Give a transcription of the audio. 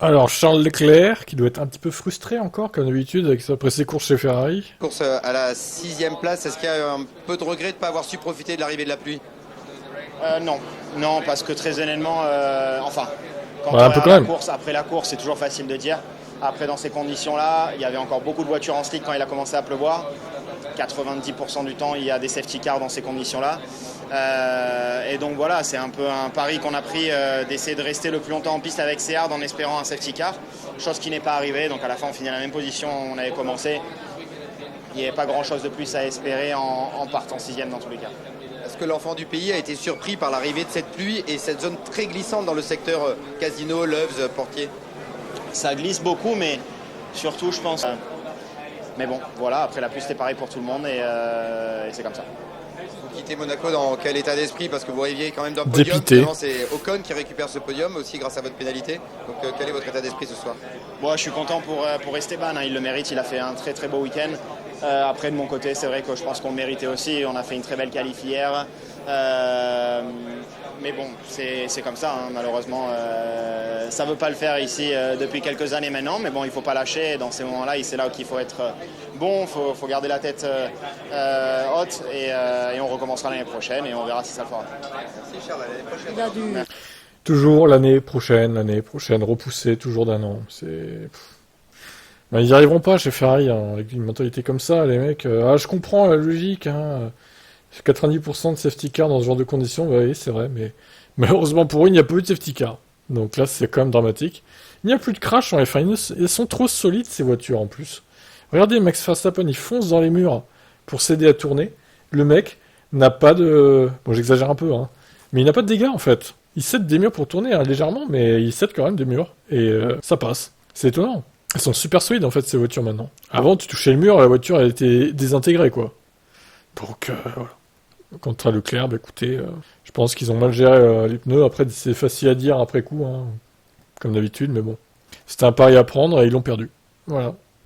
Alors, Charles Leclerc, qui doit être un petit peu frustré encore, comme d'habitude, après ses courses chez Ferrari. Course à la 6e place, est-ce qu'il y a un peu de regret de ne pas avoir su profiter de l'arrivée de la pluie? Non, non, parce que très honnêtement, quand Ouais, on un peu regarde quand la même. course, après la course, c'est toujours facile de dire. Après, dans ces conditions-là, il y avait encore beaucoup de voitures en slick quand il a commencé à pleuvoir. 90% du temps, il y a des safety cars dans ces conditions-là. Et donc voilà, c'est un peu un pari qu'on a pris d'essayer de rester le plus longtemps en piste avec Seard en espérant un safety car, chose qui n'est pas arrivée. Donc à la fin, on finit à la même position où on avait commencé. Il n'y avait pas grand-chose de plus à espérer en partant 6e dans tous les cas. Est-ce que l'enfant du pays a été surpris par l'arrivée de cette pluie et cette zone très glissante dans le secteur Casino, Loves, Portier? Ça glisse beaucoup, mais surtout, je pense. Mais bon, voilà, après la pluie, c'était pareil pour tout le monde et c'est comme ça. Vous quittez Monaco dans quel état d'esprit? Parce que vous rêviez quand même d'un podium. Dépité. Finalement, c'est Ocon qui récupère ce podium aussi grâce à votre pénalité. Donc, quel est votre état d'esprit ce soir? Bon, je suis content pour Esteban, hein, il le mérite, il a fait un très très beau week-end. Après, de mon côté, c'est vrai que je pense qu'on le méritait aussi. On a fait une très belle qualif hier. Mais bon, c'est comme ça, hein, malheureusement. Ça ne veut pas le faire ici depuis quelques années maintenant, mais bon, il ne faut pas lâcher. Dans ces moments-là, c'est là qu'il faut être bon, il faut garder la tête haute et on recommencera l'année prochaine et on verra si ça le fera. Merci Charles, à l'année prochaine. Toujours l'année prochaine, repoussé, toujours d'un an. Ben, ils n'y arriveront pas chez Ferrari, hein, avec une mentalité comme ça, les mecs. Je comprends la logique, hein. 90% de safety car dans ce genre de conditions, bah oui, c'est vrai, mais malheureusement pour eux, il n'y a pas eu de safety car. Donc là, c'est quand même dramatique. Il n'y a plus de crash en F1. Elles sont trop solides, ces voitures, en plus. Regardez, Max Verstappen, il fonce dans les murs pour s'aider à tourner. Le mec n'a pas de... Bon, j'exagère un peu, hein. Mais il n'a pas de dégâts, en fait. Il cède des murs pour tourner, hein, légèrement, mais il cède quand même des murs. Et ça passe. C'est étonnant. Elles sont super solides, en fait, ces voitures, maintenant. Avant, tu touchais le mur, la voiture, elle était désintégrée, quoi. Donc, voilà. Quant à Leclerc, bah, écoutez, je pense qu'ils ont mal géré les pneus. Après, c'est facile à dire après coup, hein, comme d'habitude, mais bon. C'était un pari à prendre et ils l'ont perdu. Voilà.